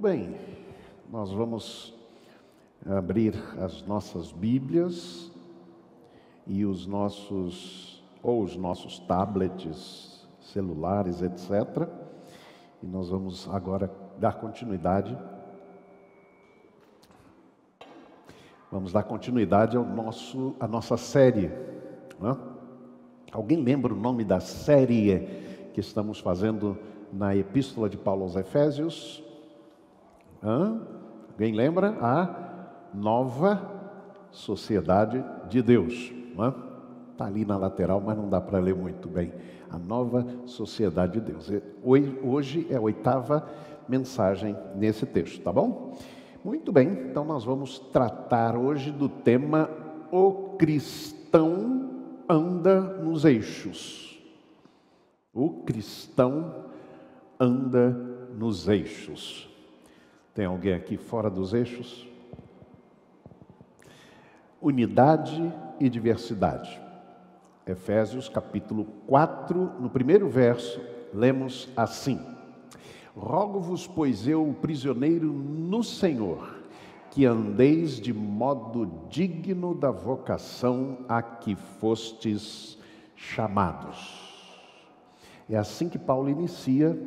bem, nós vamos abrir as nossas Bíblias e os nossos tablets, celulares, etc. E nós vamos agora dar continuidade. Vamos dar continuidade à nossa série, né? Alguém lembra o nome da série que estamos fazendo na Epístola de Paulo aos Efésios? Alguém lembra? A Nova Sociedade de Deus, né? Está ali na lateral, mas não dá para ler muito bem. A Nova Sociedade de Deus. Hoje é a 8ª mensagem nesse texto, tá bom? Muito bem, então nós vamos tratar hoje do tema O Cristão anda nos eixos. O cristão anda nos eixos. Tem alguém aqui fora dos eixos? Unidade e diversidade. Efésios capítulo 4, no primeiro verso, lemos assim: Rogo-vos, pois eu, prisioneiro no Senhor, que andeis de modo digno da vocação a que fostes chamados. É assim que Paulo inicia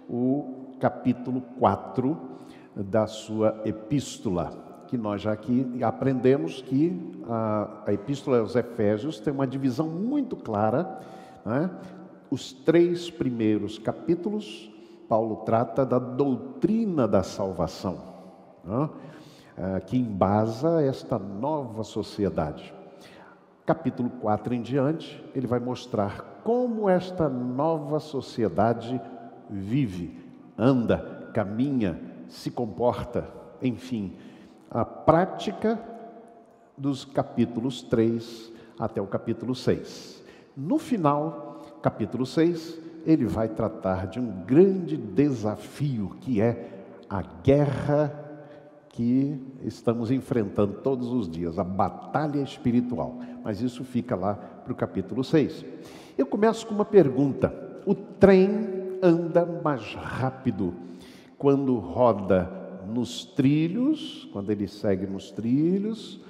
o capítulo 4 da sua epístola, que nós já aqui aprendemos que a epístola aos Efésios tem uma divisão muito clara, né? Os 3 primeiros capítulos, Paulo trata da doutrina da salvação, né? Que embasa esta nova sociedade. Capítulo 4 em diante, ele vai mostrar como esta nova sociedade vive, anda, caminha, se comporta, enfim, a prática dos capítulos 3 até o capítulo 6. No final, capítulo 6, ele vai tratar de um grande desafio, que é a guerra que estamos enfrentando todos os dias, a batalha espiritual. Mas isso fica lá para o capítulo 6. Eu começo com uma pergunta: o trem anda mais rápido quando roda nos trilhos, quando ele segue nos trilhos,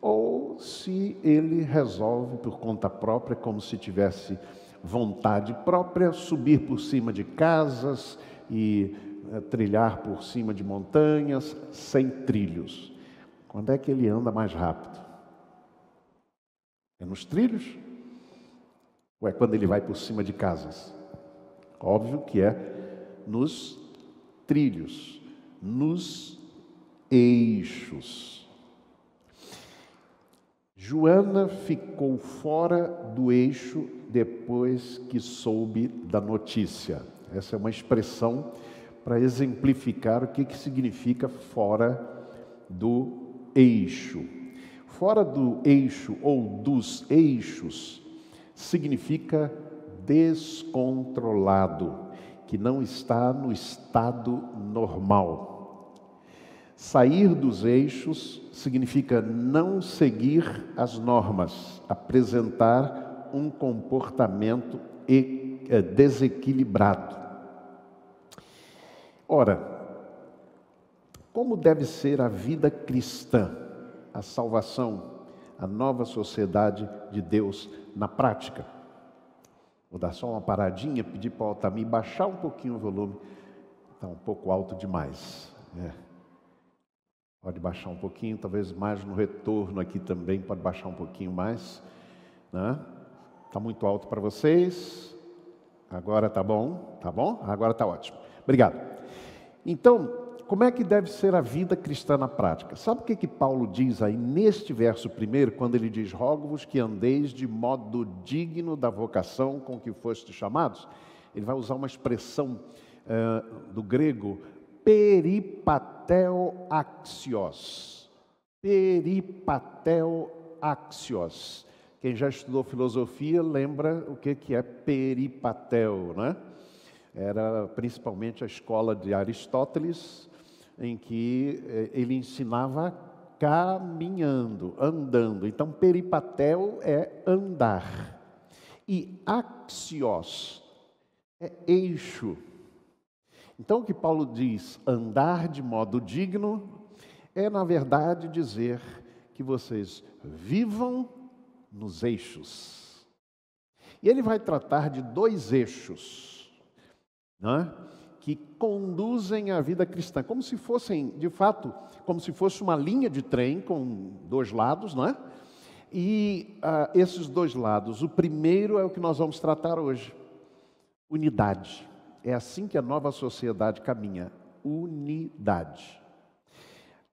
ou se ele resolve por conta própria, como se tivesse vontade própria, subir por cima de casas e trilhar por cima de montanhas, sem trilhos? Quando é que ele anda mais rápido? É nos trilhos? Ou é quando ele vai por cima de casas? Óbvio que é nos trilhos, nos eixos. Joana ficou fora do eixo depois que soube da notícia. Essa é uma expressão para exemplificar o que significa fora do eixo. Fora do eixo ou dos eixos significa descontrolado, que não está no estado normal. Sair dos eixos significa não seguir as normas, apresentar um comportamento desequilibrado. Ora, como deve ser a vida cristã, a salvação, a nova sociedade de Deus na prática? Vou dar só uma paradinha, pedir para o Altamir baixar um pouquinho o volume, está um pouco alto demais. Pode baixar um pouquinho, talvez mais no retorno aqui também, pode baixar um pouquinho mais, né? Está muito alto para vocês? Agora está bom? Tá bom? Agora está ótimo. Obrigado. Então, como é que deve ser a vida cristã na prática? Sabe o que Paulo diz aí neste verso primeiro, quando ele diz: Rogo-vos que andeis de modo digno da vocação com que fostes chamados? Ele vai usar uma expressão do grego, peripateo axios. Peripateo axios. Quem já estudou filosofia lembra o que é peripateo, né? Era principalmente a escola de Aristóteles, em que ele ensinava caminhando, andando. Então, peripateo é andar. E axios é eixo. Então, o que Paulo diz, andar de modo digno, é, na verdade, dizer que vocês vivam nos eixos. E ele vai tratar de 2 eixos, né, que conduzem a vida cristã, como se fossem, de fato, como se fosse uma linha de trem com 2 lados, né? E esses 2 lados, o primeiro é o que nós vamos tratar hoje, unidade. É assim que a nova sociedade caminha, unidade.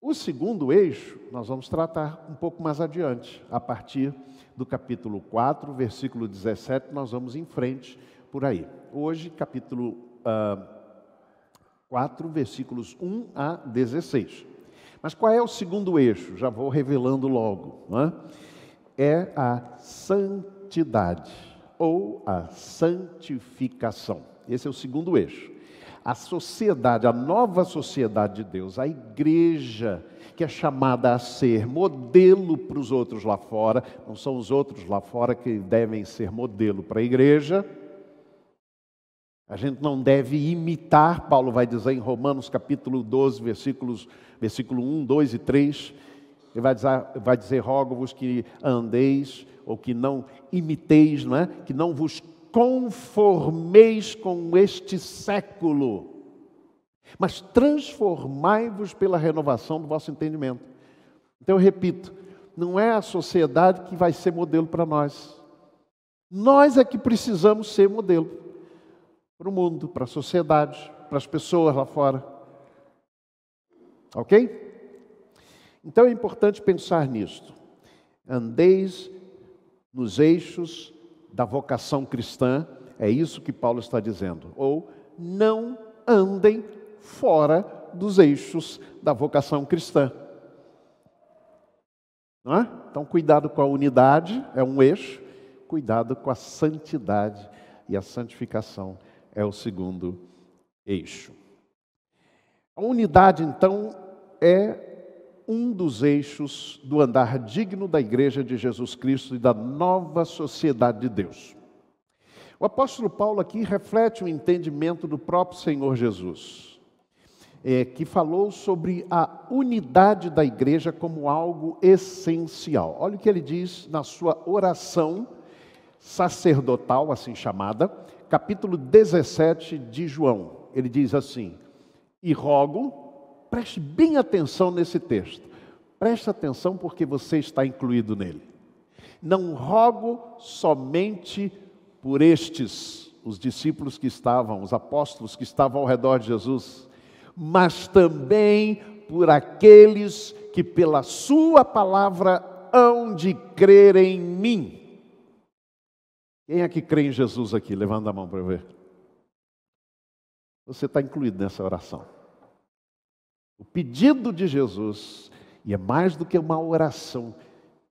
O segundo eixo, nós vamos tratar um pouco mais adiante, a partir do capítulo 4, versículo 17, nós vamos em frente por aí. Hoje, capítulo 4, versículos 1 a 16. Mas qual é o segundo eixo? Já vou revelando logo, né? É a santidade, ou a santificação. Esse é o segundo eixo. A sociedade, a nova sociedade de Deus, a igreja, que é chamada a ser modelo para os outros lá fora, não são os outros lá fora que devem ser modelo para a igreja. A gente não deve imitar, Paulo vai dizer em Romanos capítulo 12, versículo 1, 2 e 3, ele vai dizer, rogo-vos que andeis, ou que não imiteis, não é? Que não vos conformeis com este século, mas transformai-vos pela renovação do vosso entendimento. Então eu repito, não é a sociedade que vai ser modelo para nós. Nós é que precisamos ser modelo para o mundo, para a sociedade, para as pessoas lá fora. Ok? Então é importante pensar nisto. Andeis nos eixos da vocação cristã, é isso que Paulo está dizendo. Ou não andem fora dos eixos da vocação cristã. Não é? Então, cuidado com a unidade, é um eixo. Cuidado com a santidade, e a santificação é o segundo eixo. A unidade, então, é um dos eixos do andar digno da Igreja de Jesus Cristo e da nova sociedade de Deus. O apóstolo Paulo aqui reflete o entendimento do próprio Senhor Jesus, que falou sobre a unidade da igreja como algo essencial. Olha o que ele diz na sua oração sacerdotal, assim chamada, capítulo 17 de João. Ele diz assim, e rogo, preste bem atenção nesse texto. Preste atenção porque você está incluído nele. Não rogo somente por estes, os discípulos que estavam, os apóstolos que estavam ao redor de Jesus, mas também por aqueles que pela sua palavra hão de crer em mim. Quem é que crê em Jesus aqui? Levanta a mão para eu ver. Você está incluído nessa oração. O pedido de Jesus, e é mais do que uma oração,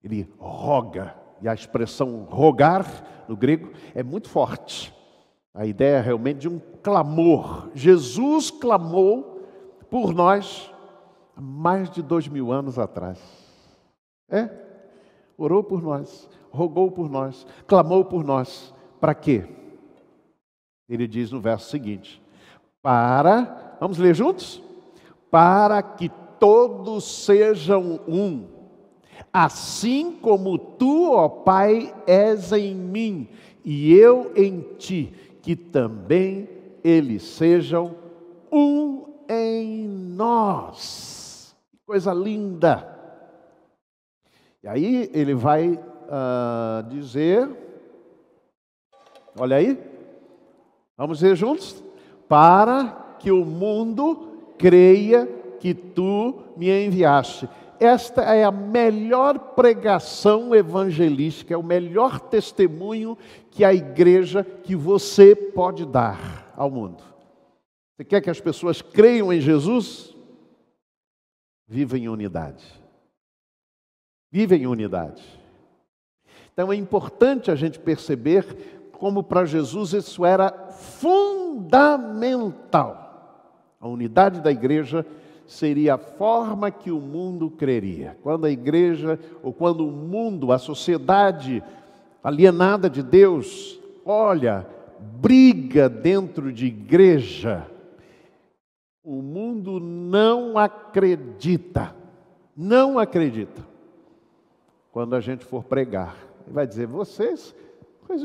ele roga, e a expressão rogar, no grego, é muito forte. A ideia é realmente de um clamor. Jesus clamou por nós há mais de 2000 anos atrás. Orou por nós, rogou por nós, clamou por nós. Para quê? Ele diz no verso seguinte, vamos ler juntos? Para que todos sejam um, assim como tu, ó Pai, és em mim, e eu em ti, que também eles sejam um em nós. Que coisa linda! E aí ele vai dizer, olha aí, vamos ver juntos? Para que o mundo creia que tu me enviaste. Esta é a melhor pregação evangelística, é o melhor testemunho que a igreja, que você pode dar ao mundo. Você quer que as pessoas creiam em Jesus? Viva em unidade. Viva em unidade. Então é importante a gente perceber como para Jesus isso era fundamental. A unidade da igreja seria a forma que o mundo creria. Quando a igreja, ou quando o mundo, a sociedade alienada de Deus, olha, briga dentro de igreja, O mundo não acredita, quando a gente for pregar. Ele vai dizer, vocês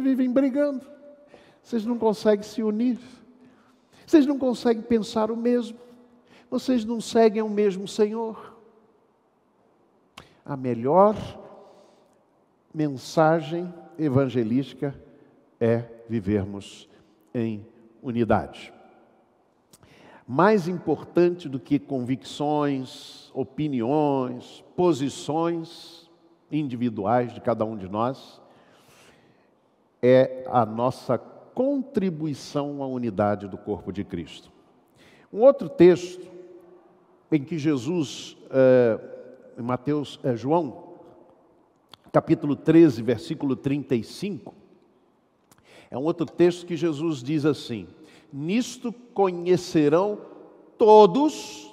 vivem brigando, vocês não conseguem se unir, vocês não conseguem pensar o mesmo, vocês não seguem o mesmo Senhor. A melhor mensagem evangelística é vivermos em unidade. Mais importante do que convicções, opiniões, posições individuais de cada um de nós, é a nossa contribuição à unidade do corpo de Cristo. Um outro texto em que Jesus, João, capítulo 13, versículo 35, é um outro texto que Jesus diz assim: nisto conhecerão todos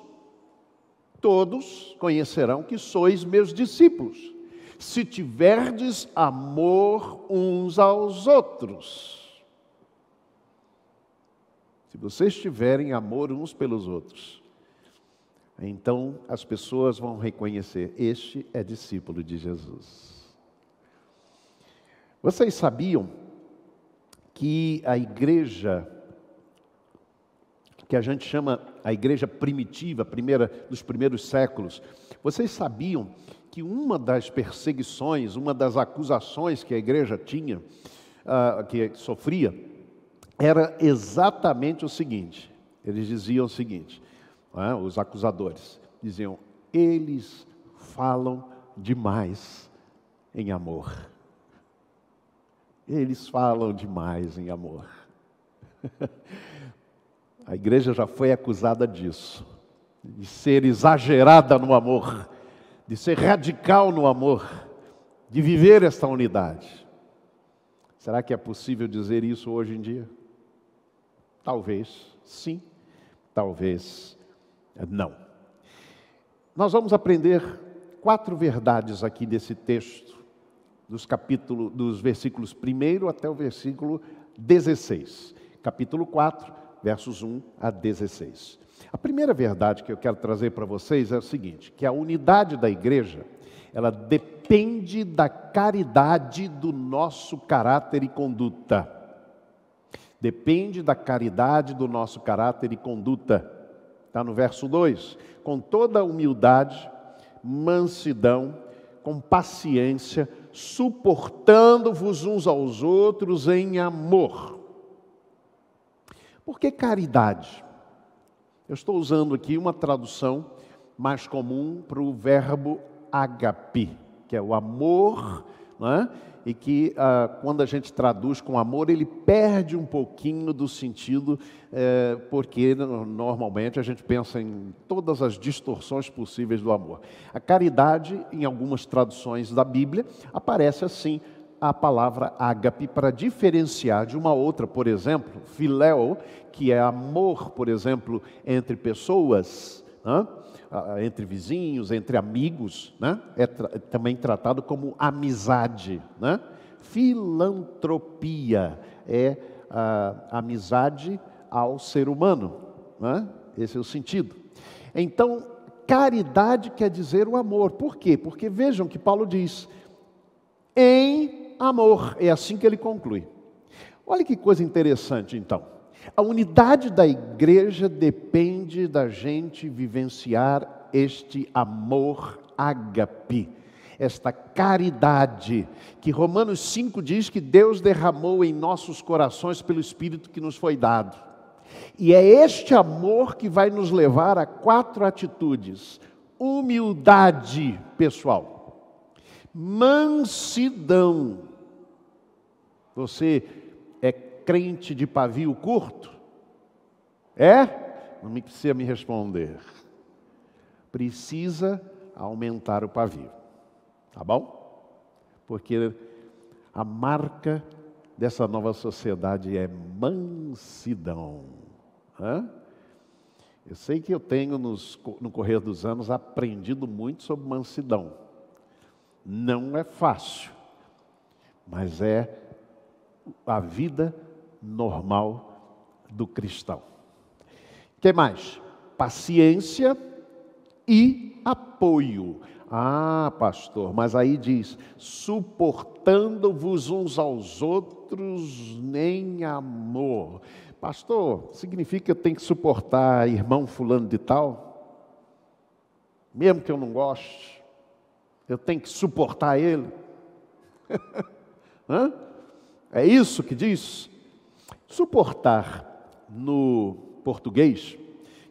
conhecerão que sois meus discípulos, se tiverdes amor uns aos outros. Se vocês tiverem amor uns pelos outros, então as pessoas vão reconhecer, este é discípulo de Jesus. Vocês sabiam que a igreja, que a gente chama a igreja primitiva, dos primeiros séculos, vocês sabiam que uma das perseguições, uma das acusações que a igreja tinha, que sofria, era exatamente o seguinte: eles diziam o seguinte, os acusadores diziam, eles falam demais em amor. Eles falam demais em amor. A igreja já foi acusada disso, de ser exagerada no amor, de ser radical no amor, de viver esta unidade. Será que é possível dizer isso hoje em dia? Talvez sim, talvez não. Nós vamos aprender 4 verdades aqui desse texto, dos versículos 1 até o versículo 16. Capítulo 4, versos 1 a 16. A primeira verdade que eu quero trazer para vocês é o seguinte, que a unidade da igreja, ela depende da caridade do nosso caráter e conduta. Depende da caridade do nosso caráter e conduta. Está no verso 2. Com toda humildade, mansidão, com paciência, suportando-vos uns aos outros em amor. Por que caridade? Eu estou usando aqui uma tradução mais comum para o verbo agape, que é o amor, né? E que quando a gente traduz com amor, ele perde um pouquinho do sentido, porque normalmente a gente pensa em todas as distorções possíveis do amor. A caridade, em algumas traduções da Bíblia, aparece assim a palavra ágape para diferenciar de uma outra, por exemplo, filéu, que é amor, por exemplo, entre pessoas, né? Entre vizinhos, entre amigos, né? É também tratado como amizade, né? Filantropia é a amizade ao ser humano, né? Esse é o sentido. Então, caridade quer dizer o amor. Por quê? Porque vejam que Paulo diz, em amor, é assim que ele conclui. Olha que coisa interessante então. A unidade da igreja depende da gente vivenciar este amor ágape, esta caridade, que Romanos 5 diz que Deus derramou em nossos corações pelo Espírito que nos foi dado. E é este amor que vai nos levar a 4 atitudes. Humildade pessoal, mansidão. Você é crente de pavio curto? Não precisa me responder. Precisa aumentar o pavio, tá bom? Porque a marca dessa nova sociedade é mansidão. Eu sei que eu tenho no correr dos anos aprendido muito sobre mansidão. Não é fácil, mas é a vida normal do cristão. O que mais? paciência e apoio. Ah, pastor, mas aí diz, suportando-vos uns aos outros em amor. Pastor, significa que eu tenho que suportar irmão fulano de tal? Mesmo que eu não goste, eu tenho que suportar ele? Hã? É isso que diz? Suportar no português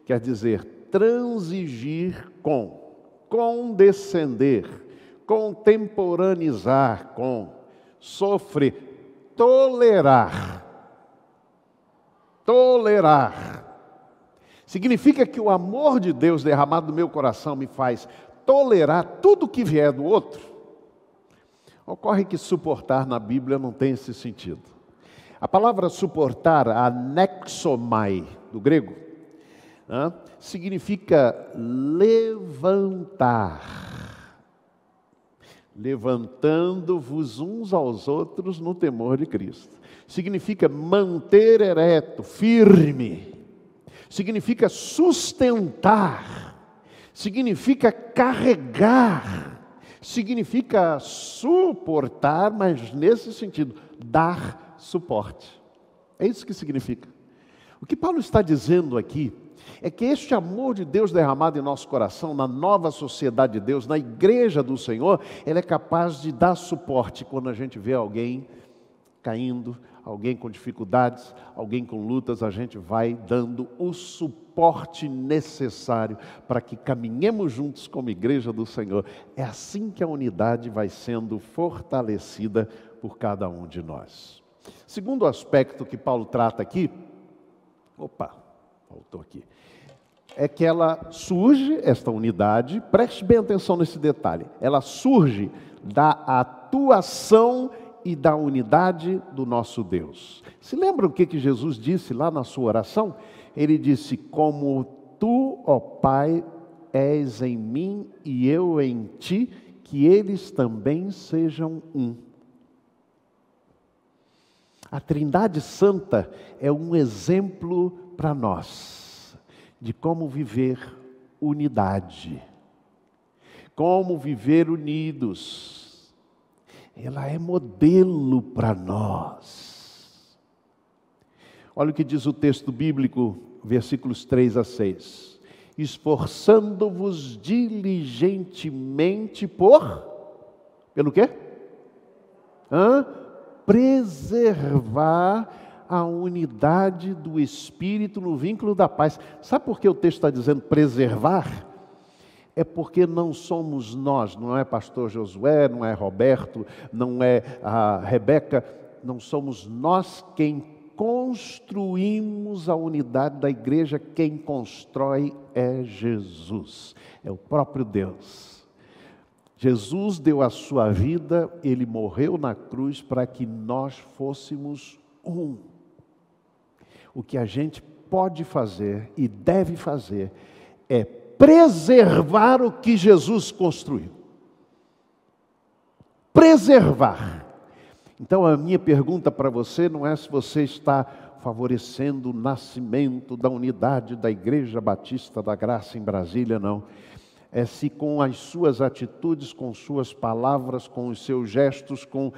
quer dizer transigir com, condescender, contemporaneizar com, sofrer, tolerar. Tolerar. Significa que o amor de Deus derramado no meu coração me faz tolerar tudo que vier do outro. Ocorre que suportar na Bíblia não tem esse sentido. A palavra suportar, anexomai, do grego, significa levantar. Levantando-vos uns aos outros no temor de Cristo. Significa manter ereto, firme. Significa sustentar. Significa carregar. Significa suportar, mas nesse sentido, dar suporte. É isso que significa. O que Paulo está dizendo aqui é que este amor de Deus derramado em nosso coração, na nova sociedade de Deus, na igreja do Senhor, ele é capaz de dar suporte quando a gente vê alguém caindo, alguém com dificuldades, alguém com lutas, a gente vai dando o suporte necessário para que caminhemos juntos como igreja do Senhor. É assim que a unidade vai sendo fortalecida por cada um de nós. Segundo aspecto que Paulo trata aqui, faltou aqui, é que ela surge, esta unidade, preste bem atenção nesse detalhe, ela surge da atuação e da unidade do nosso Deus. Se lembram o que Jesus disse lá na sua oração? Ele disse, como tu, ó Pai, és em mim e eu em ti, que eles também sejam um. A Trindade Santa é um exemplo para nós de como viver unidade, como viver unidos. Ela é modelo para nós. Olha o que diz o texto bíblico, versículos 3 a 6. Esforçando-vos diligentemente pelo quê? Preservar a unidade do Espírito no vínculo da paz. Sabe por que o texto está dizendo preservar? É porque não somos nós, não é pastor Josué, não é Roberto, não é a Rebeca, não somos nós quem construímos a unidade da igreja, quem constrói é Jesus, é o próprio Deus. Jesus deu a sua vida, Ele morreu na cruz para que nós fôssemos um. O que a gente pode fazer e deve fazer é preservar o que Jesus construiu. Preservar. Então a minha pergunta para você não é se você está favorecendo o nascimento da unidade da Igreja Batista da Graça em Brasília, não. É se com as suas atitudes, com suas palavras, com os seus gestos, com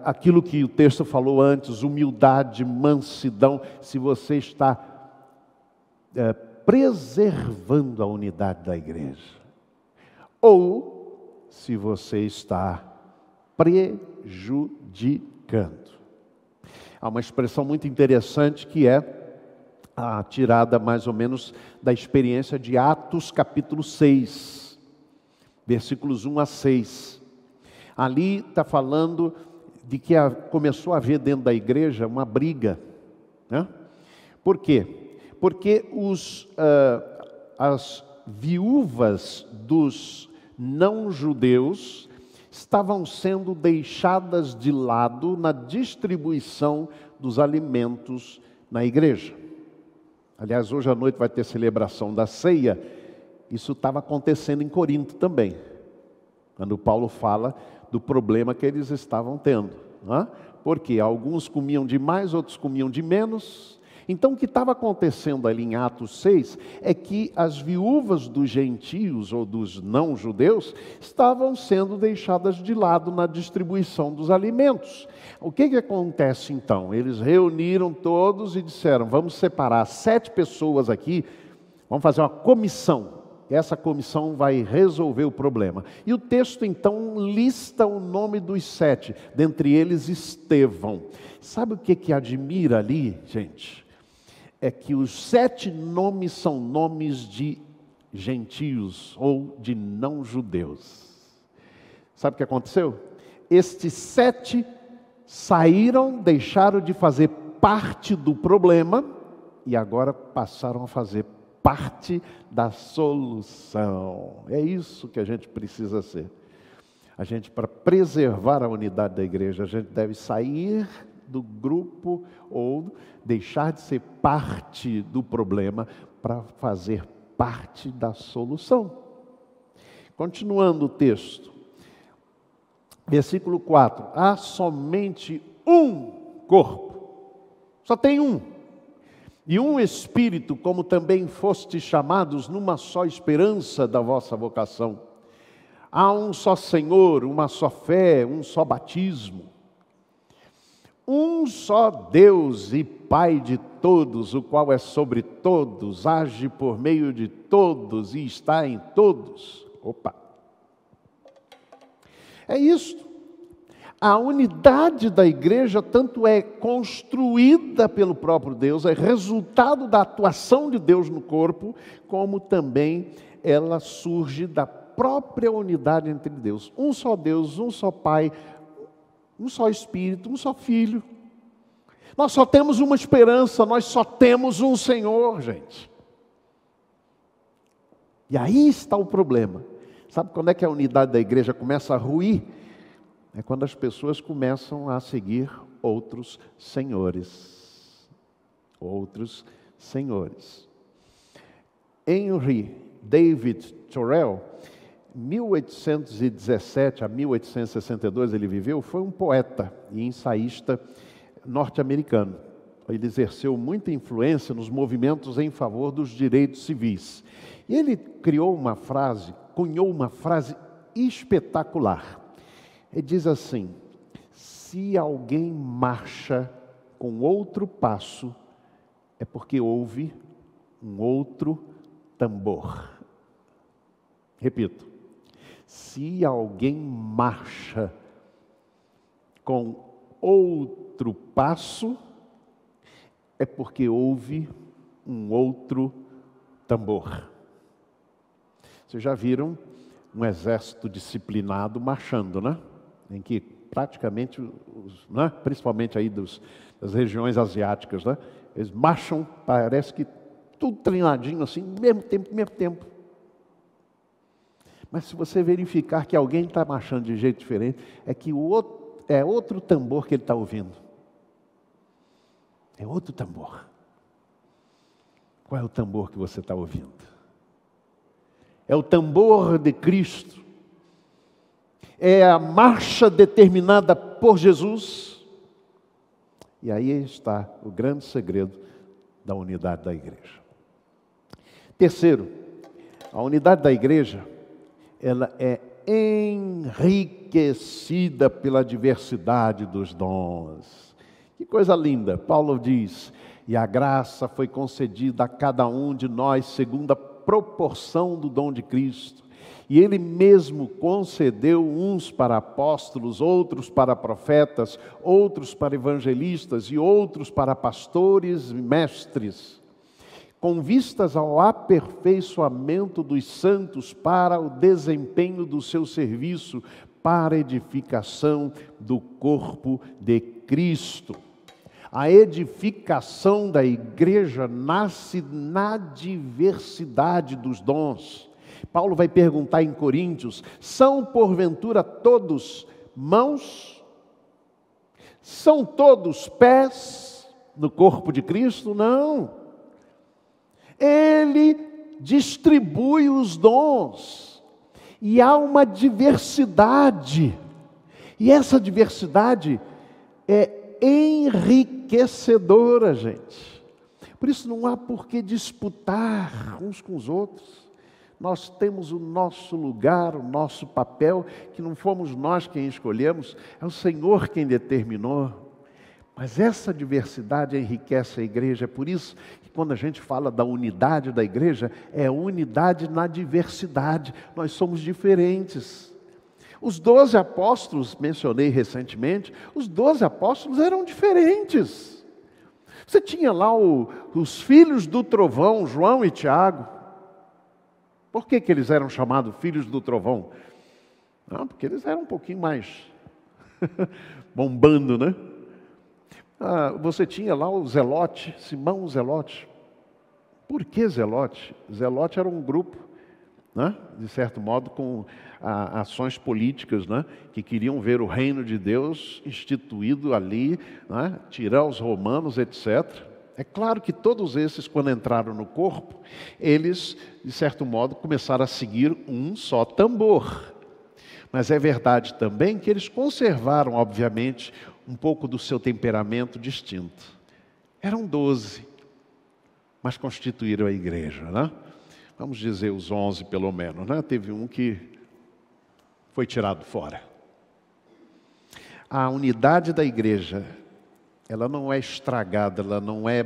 aquilo que o texto falou antes, humildade, mansidão, se você está preservando a unidade da igreja, ou se você está prejudicando. Há uma expressão muito interessante que é tirada mais ou menos da experiência de Atos capítulo 6, versículos 1 a 6. Ali está falando de que começou a haver dentro da igreja uma briga, né? Por quê? Porque as viúvas dos não-judeus estavam sendo deixadas de lado na distribuição dos alimentos na igreja. Aliás, hoje à noite vai ter celebração da ceia. Isso estava acontecendo em Corinto também, quando Paulo fala do problema que eles estavam tendo, né? Porque alguns comiam de mais, outros comiam de menos, Então, o que estava acontecendo ali em Atos 6 é que as viúvas dos gentios ou dos não-judeus estavam sendo deixadas de lado na distribuição dos alimentos. O que acontece então? Eles reuniram todos e disseram: vamos separar 7 pessoas aqui, vamos fazer uma comissão. Essa comissão vai resolver o problema. E o texto então lista o nome dos 7, dentre eles Estevão. Sabe o que admira ali, gente? É que os 7 nomes são nomes de gentios ou de não-judeus. Sabe o que aconteceu? Estes 7 saíram, deixaram de fazer parte do problema e agora passaram a fazer parte da solução. É isso que a gente precisa ser. A gente, para preservar a unidade da igreja, a gente deve sair do grupo ou deixar de ser parte do problema para fazer parte da solução. Continuando o texto, versículo 4: há somente um corpo, só tem um, e um Espírito, como também fostes chamados numa só esperança da vossa vocação. Há um só Senhor, uma só fé, um só batismo. Um só Deus e Pai de todos, o qual é sobre todos, age por meio de todos e está em todos. Opa! É isto. A unidade da igreja tanto é construída pelo próprio Deus, é resultado da atuação de Deus no corpo, como também ela surge da própria unidade entre Deus. Um só Deus, um só Pai, um só Espírito, um só Filho. Nós só temos uma esperança, nós só temos um Senhor, gente. E aí está o problema. Sabe quando é que a unidade da igreja começa a ruir? É quando as pessoas começam a seguir outros senhores. Outros senhores. Henry David Thoreau, 1817 a 1862 ele viveu, foi um poeta e ensaísta norte-americano. Ele exerceu muita influência nos movimentos em favor dos direitos civis. E ele cunhou uma frase espetacular. Ele diz assim: se alguém marcha com outro passo, é porque houve um outro tambor. Repito. Se alguém marcha com outro passo, é porque houve um outro tambor. Vocês já viram um exército disciplinado marchando, né? Em que praticamente, né? Principalmente aí das regiões asiáticas, né? Eles marcham, parece que tudo treinadinho assim, mesmo tempo. Mas se você verificar que alguém está marchando de jeito diferente, é que é outro tambor que ele está ouvindo. É outro tambor. Qual é o tambor que você está ouvindo? É o tambor de Cristo. É a marcha determinada por Jesus. E aí está o grande segredo da unidade da igreja. Terceiro, a unidade da igreja, ela é enriquecida pela diversidade dos dons. Que coisa linda! Paulo diz: e a graça foi concedida a cada um de nós segundo a proporção do dom de Cristo. E Ele mesmo concedeu uns para apóstolos, outros para profetas, outros para evangelistas e outros para pastores e mestres, com vistas ao aperfeiçoamento dos santos para o desempenho do seu serviço, para a edificação do corpo de Cristo. A edificação da igreja nasce na diversidade dos dons. Paulo vai perguntar em Coríntios: são porventura todos mãos? São todos pés no corpo de Cristo? Não. Ele distribui os dons, e há uma diversidade, e essa diversidade é enriquecedora, gente. Por isso não há por que disputar uns com os outros. Nós temos o nosso lugar, o nosso papel, que não fomos nós quem escolhemos, é o Senhor quem determinou. Mas essa diversidade enriquece a igreja, é por isso que quando a gente fala da unidade da igreja, é unidade na diversidade, nós somos diferentes. Os 12 apóstolos, mencionei recentemente, os 12 apóstolos eram diferentes. Você tinha lá os filhos do trovão, João e Tiago. Por que eles eram chamados filhos do trovão? Não, porque eles eram um pouquinho mais bombando, né? Você tinha lá o Zelote, Simão o Zelote. Por que Zelote? Zelote era um grupo, né, de certo modo, com ações políticas, né, que queriam ver o reino de Deus instituído ali, né, tirar os romanos, etc. É claro que todos esses, quando entraram no corpo, eles, de certo modo, começaram a seguir um só tambor. Mas é verdade também que eles conservaram, obviamente, um pouco do seu temperamento distinto. Eram 12, mas constituíram a igreja, né? Vamos dizer os 11 pelo menos, né? Teve um que foi tirado fora. A unidade da igreja, ela não é estragada, ela não é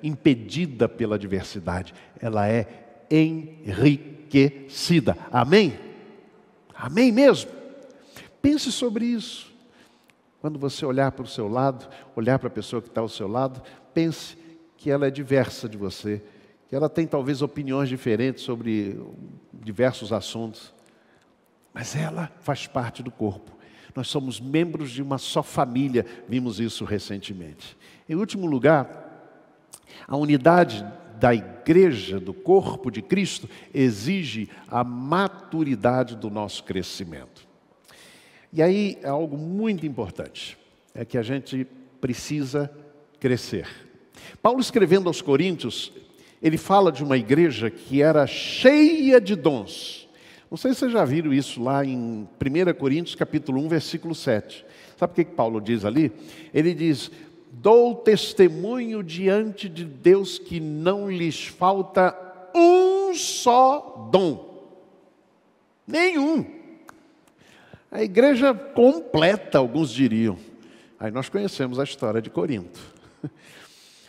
impedida pela diversidade, ela é enriquecida. Amém? Amém mesmo? Pense sobre isso. Quando você olhar para o seu lado, olhar para a pessoa que está ao seu lado, pense que ela é diversa de você, que ela tem talvez opiniões diferentes sobre diversos assuntos, mas ela faz parte do corpo. Nós somos membros de uma só família, vimos isso recentemente. Em último lugar, a unidade da igreja, do corpo de Cristo, exige a maturidade do nosso crescimento. E aí é algo muito importante, é que a gente precisa crescer. Paulo, escrevendo aos Coríntios, ele fala de uma igreja que era cheia de dons. Não sei se vocês já viram isso lá em 1 Coríntios capítulo 1, versículo 7. Sabe o que Paulo diz ali? Ele diz: dou testemunho diante de Deus que não lhes falta um só dom. Nenhum. A igreja completa, alguns diriam. Aí nós conhecemos a história de Corinto.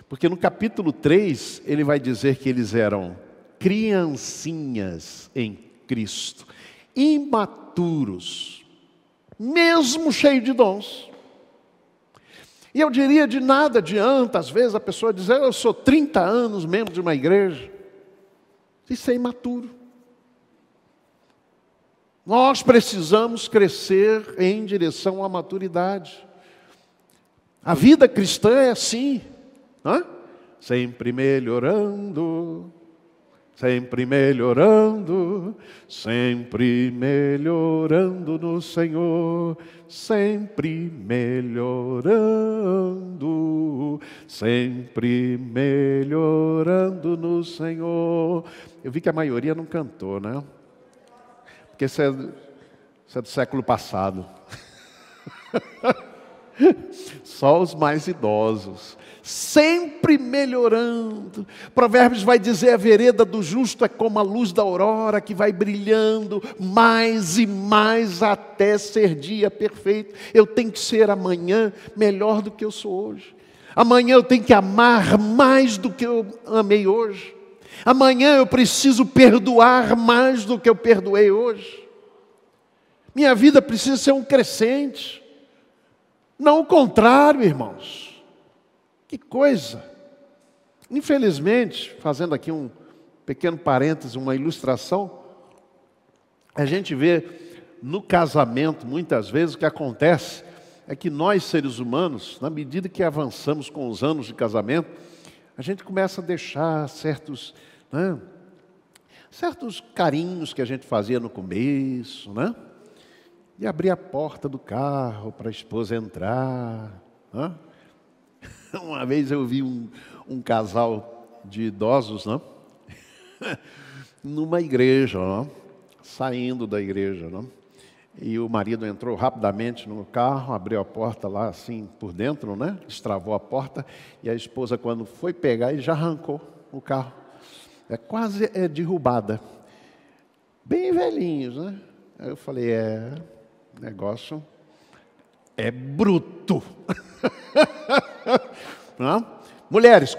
Porque no capítulo 3, ele vai dizer que eles eram criancinhas em Cristo, imaturos, mesmo cheio de dons. E eu diria, de nada adianta, às vezes, a pessoa dizer: eu sou 30 anos membro de uma igreja. Isso é imaturo. Nós precisamos crescer em direção à maturidade. A vida cristã é assim, né? Sempre melhorando, sempre melhorando, sempre melhorando no Senhor, sempre melhorando, sempre melhorando no Senhor. Eu vi que a maioria não cantou, né? Porque isso é do século passado. Só os mais idosos. Sempre melhorando. Provérbios vai dizer: a vereda do justo é como a luz da aurora, que vai brilhando mais e mais até ser dia perfeito. Eu tenho que ser amanhã melhor do que eu sou hoje. Amanhã eu tenho que amar mais do que eu amei hoje. Amanhã eu preciso perdoar mais do que eu perdoei hoje. Minha vida precisa ser um crescente, não o contrário, irmãos. Que coisa! Infelizmente, fazendo aqui um pequeno parêntese, uma ilustração, a gente vê no casamento, muitas vezes, o que acontece é que nós, seres humanos, na medida que avançamos com os anos de casamento, a gente começa a deixar certos carinhos que a gente fazia no começo, né? De abrir a porta do carro para a esposa entrar, né? Uma vez eu vi um casal de idosos, né? Numa igreja, né? Saindo da igreja, né? E o marido entrou rapidamente no carro, abriu a porta lá assim por dentro, né? Destravou a porta. E a esposa, quando foi pegar, ele já arrancou o carro. Quase derrubada. Bem velhinhos, né? Aí eu falei, negócio é bruto. Não? Mulheres,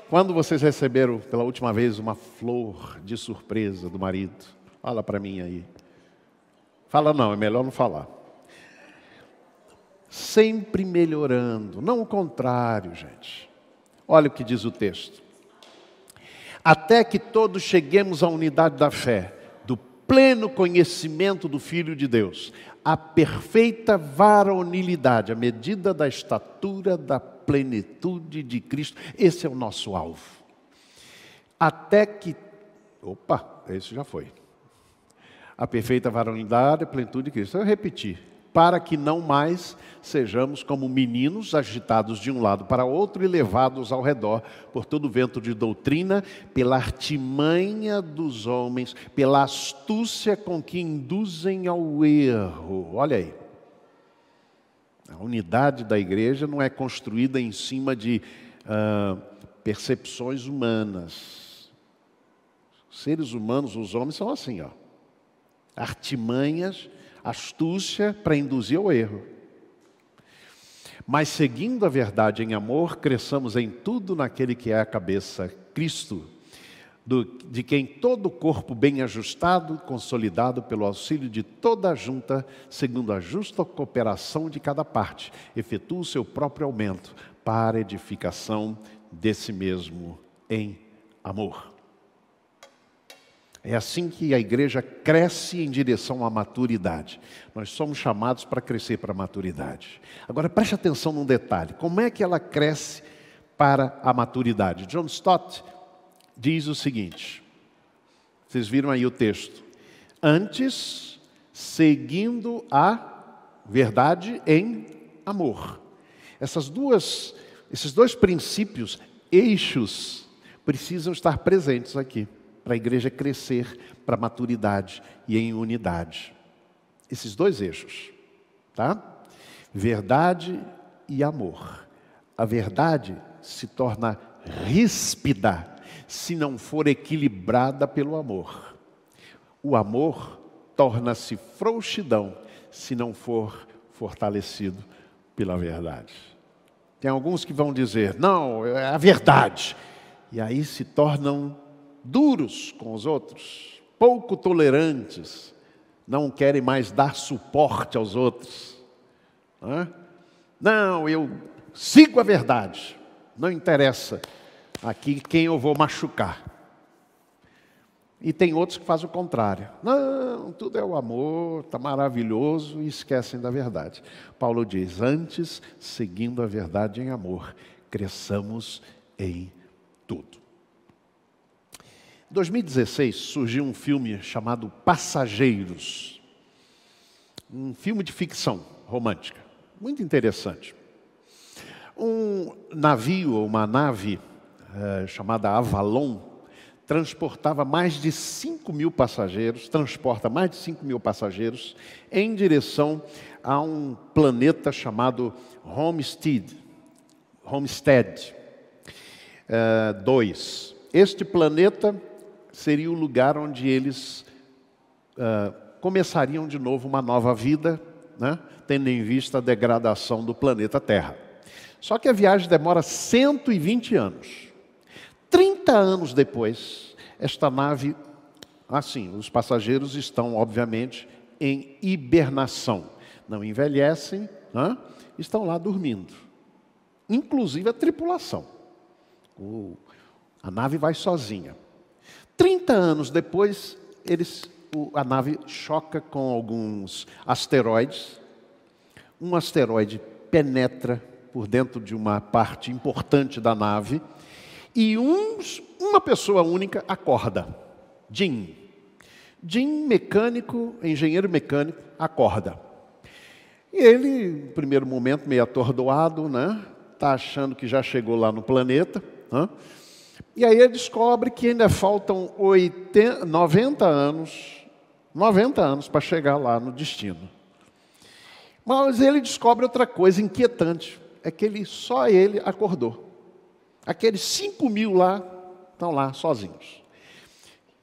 quando vocês receberam pela última vez uma flor de surpresa do marido? Fala para mim aí. Fala não, é melhor não falar. Sempre melhorando, não o contrário, gente. Olha o que diz o texto. Até que todos cheguemos à unidade da fé, do pleno conhecimento do Filho de Deus, a perfeita varonilidade, a medida da estatura da plenitude de Cristo. Esse é o nosso alvo. Até que... esse já foi. A perfeita varonilidade, a plenitude de Cristo. Eu repeti. Para que não mais sejamos como meninos agitados de um lado para outro e levados ao redor por todo vento de doutrina, pela artimanha dos homens, pela astúcia com que induzem ao erro. Olha aí. A unidade da igreja não é construída em cima de percepções humanas. Os seres humanos, os homens, são assim, ó. Artimanhas, astúcia para induzir ao erro. Mas seguindo a verdade em amor, cresçamos em tudo naquele que é a cabeça, Cristo, de quem todo o corpo bem ajustado, consolidado pelo auxílio de toda a junta, segundo a justa cooperação de cada parte, efetua o seu próprio aumento para a edificação desse mesmo em amor. É assim que a igreja cresce em direção à maturidade. Nós somos chamados para crescer para a maturidade. Agora preste atenção num detalhe. Como é que ela cresce para a maturidade? John Stott diz o seguinte. Vocês viram aí o texto. Antes, seguindo a verdade em amor. Esses dois princípios, eixos, precisam estar presentes aqui. Para a igreja crescer para a maturidade e em unidade. Esses dois eixos, tá? Verdade e amor. A verdade se torna ríspida se não for equilibrada pelo amor. O amor torna-se frouxidão se não for fortalecido pela verdade. Tem alguns que vão dizer, não, é a verdade. E aí se tornam duros com os outros, pouco tolerantes, não querem mais dar suporte aos outros. Não, eu sigo a verdade, não interessa aqui quem eu vou machucar. E tem outros que fazem o contrário. Não, tudo é o amor, está maravilhoso, e esquecem da verdade. Paulo diz, antes, seguindo a verdade em amor, cresçamos em tudo. Em 2016 surgiu um filme chamado Passageiros. Um filme de ficção romântica, muito interessante. Um navio, uma nave chamada Avalon, transporta mais de 5 mil passageiros em direção a um planeta chamado Homestead 2. Este planeta seria o lugar onde eles começariam de novo uma nova vida, né? Tendo em vista a degradação do planeta Terra. Só que a viagem demora 120 anos. 30 anos depois, esta nave, os passageiros estão, obviamente, em hibernação. Não envelhecem, né? Estão lá dormindo. Inclusive a tripulação. A nave vai sozinha. 30 anos depois, a nave choca com alguns asteroides. Um asteroide penetra por dentro de uma parte importante da nave. E uma pessoa única acorda. Jim, engenheiro mecânico, acorda. E ele, no primeiro momento, meio atordoado, né? Está achando que já chegou lá no planeta, né? E aí ele descobre que ainda faltam 90 anos 90 anos para chegar lá no destino. Mas ele descobre outra coisa inquietante, é que só ele acordou. Aqueles 5.000 lá, estão lá sozinhos.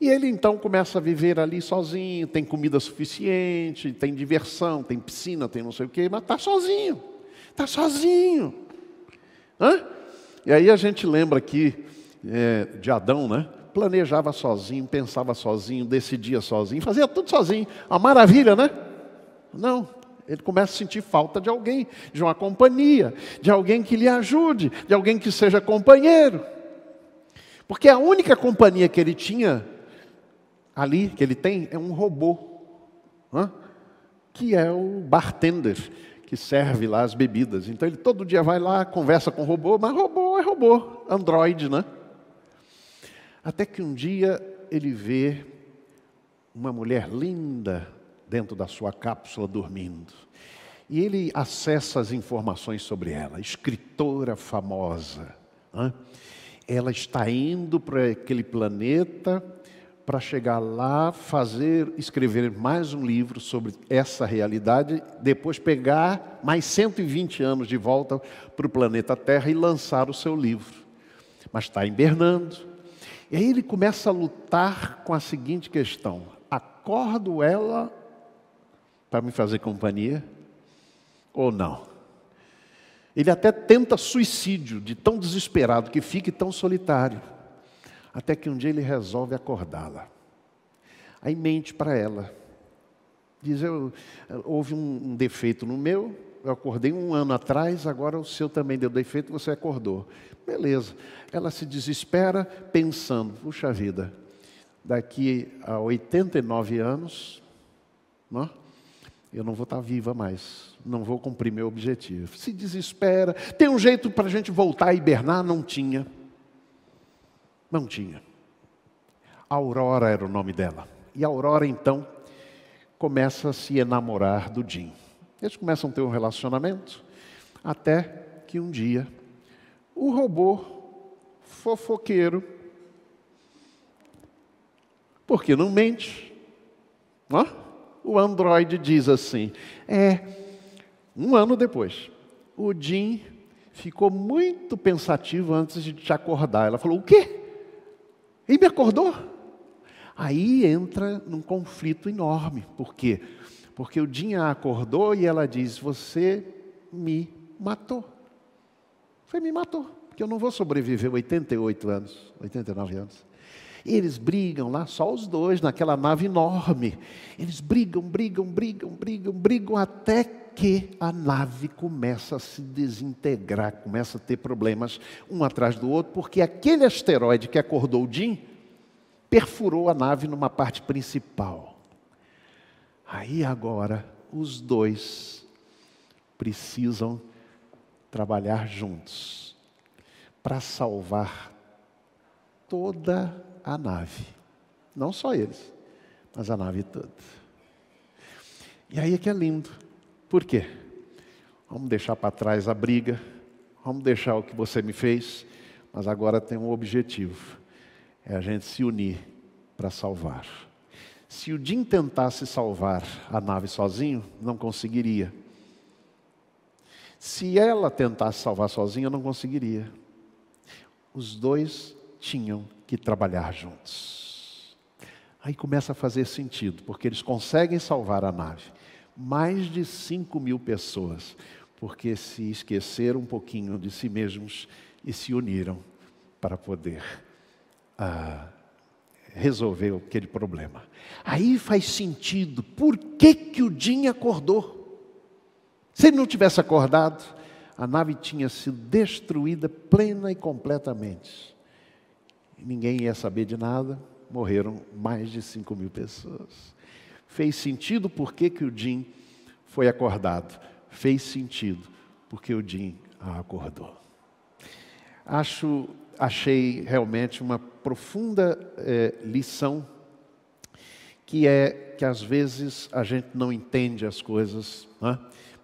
E ele então começa a viver ali sozinho, tem comida suficiente, tem diversão, tem piscina, tem não sei o quê, mas está sozinho. Está sozinho. Hã? E aí a gente lembra aqui de Adão, né? Planejava sozinho, pensava sozinho, decidia sozinho, fazia tudo sozinho. Uma maravilha, né? Não. Ele começa a sentir falta de alguém, de uma companhia, de alguém que lhe ajude, de alguém que seja companheiro. Porque a única companhia que ele tinha ali, que ele tem, é um robô, que é o bartender, que serve lá as bebidas. Então ele todo dia vai lá, conversa com o robô, mas robô é robô, androide, né? Até que um dia ele vê uma mulher linda dentro da sua cápsula dormindo. E ele acessa as informações sobre ela, escritora famosa. Ela está indo para aquele planeta para chegar lá, escrever mais um livro sobre essa realidade, depois pegar mais 120 anos de volta para o planeta Terra e lançar o seu livro. Mas está hibernando. E aí ele começa a lutar com a seguinte questão: acordo ela para me fazer companhia ou não? Ele até tenta suicídio, de tão desesperado que fica e tão solitário. Até que um dia ele resolve acordá-la. Aí mente para ela. Diz, houve um defeito no meu, eu acordei 1 ano atrás, agora o seu também deu defeito, você acordou. Beleza. Ela se desespera pensando, puxa vida, daqui a 89 anos, eu não vou estar viva mais, não vou cumprir meu objetivo. Se desespera, tem um jeito para a gente voltar a hibernar? Não tinha. Não tinha. Aurora era o nome dela. E a Aurora, então, começa a se enamorar do Jim. Eles começam a ter um relacionamento, até que um dia, o robô fofoqueiro, porque não mente, o androide diz assim, 1 ano depois, o Jim ficou muito pensativo antes de te acordar. Ela falou, o quê? Ele me acordou? Aí entra num conflito enorme. Por quê? Porque o Jim a acordou e ela diz, você me matou. Você me matou, porque eu não vou sobreviver 88 anos, 89 anos. E eles brigam lá, só os dois, naquela nave enorme. Eles brigam, até que a nave começa a se desintegrar, começa a ter problemas um atrás do outro, porque aquele asteroide que acordou o Jim, perfurou a nave numa parte principal. Aí agora, os dois precisam trabalhar juntos para salvar toda a nave. Não só eles, mas a nave toda. E aí é que é lindo. Por quê? Vamos deixar para trás a briga, vamos deixar o que você me fez, mas agora tem um objetivo. É a gente se unir para salvar. Se o Jim tentasse salvar a nave sozinho, não conseguiria. Se ela tentasse salvar sozinha, não conseguiria. Os dois tinham que trabalhar juntos. Aí começa a fazer sentido, porque eles conseguem salvar a nave. Mais de 5.000 pessoas, porque se esqueceram um pouquinho de si mesmos e se uniram para poder resolver aquele problema. Aí faz sentido, por que o Jim acordou? Se ele não tivesse acordado, a nave tinha sido destruída plena e completamente. Ninguém ia saber de nada, morreram mais de 5.000 pessoas. Fez sentido porque que o Jim foi acordado. Fez sentido porque o Jim a acordou. Achei realmente uma profunda lição, que é que às vezes a gente não entende as coisas,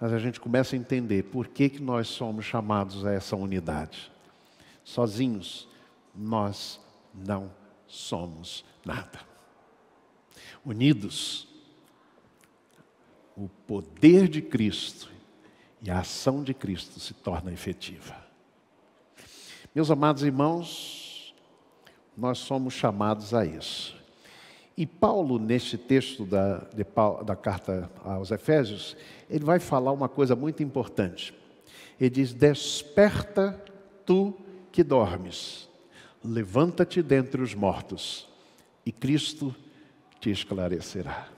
mas a gente começa a entender por que nós somos chamados a essa unidade. Sozinhos, nós não somos nada. Unidos, o poder de Cristo e a ação de Cristo se torna efetiva. Meus amados irmãos, nós somos chamados a isso. E Paulo, neste texto da carta aos Efésios, ele vai falar uma coisa muito importante. Ele diz: desperta tu que dormes, levanta-te dentre os mortos, e Cristo te esclarecerá.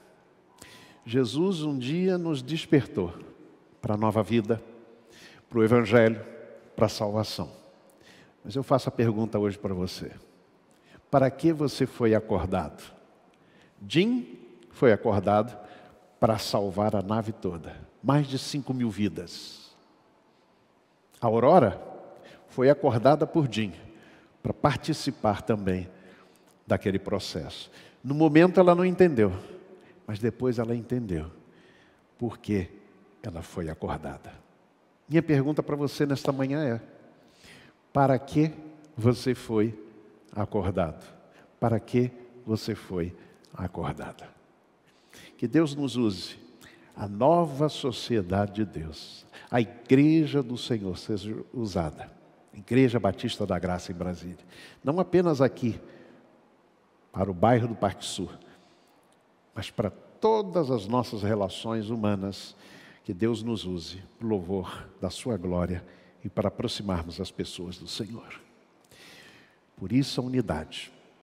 Jesus um dia nos despertou para a nova vida, para o Evangelho, para a salvação. Mas eu faço a pergunta hoje para você: para que você foi acordado? Jim foi acordado para salvar a nave toda, mais de 5.000 vidas. A Aurora foi acordada por Jim para participar também daquele processo. No momento ela não entendeu, mas depois ela entendeu porque ela foi acordada. Minha pergunta para você nesta manhã é: para que você foi acordado? Para que você foi acordada? Que Deus nos use, a nova sociedade de Deus, a igreja do Senhor seja usada, a Igreja Batista da Graça em Brasília, não apenas aqui, para o bairro do Parque Sul, mas para todas as nossas relações humanas. Que Deus nos use para o louvor da sua glória e para aproximarmos as pessoas do Senhor. Por isso a unidade.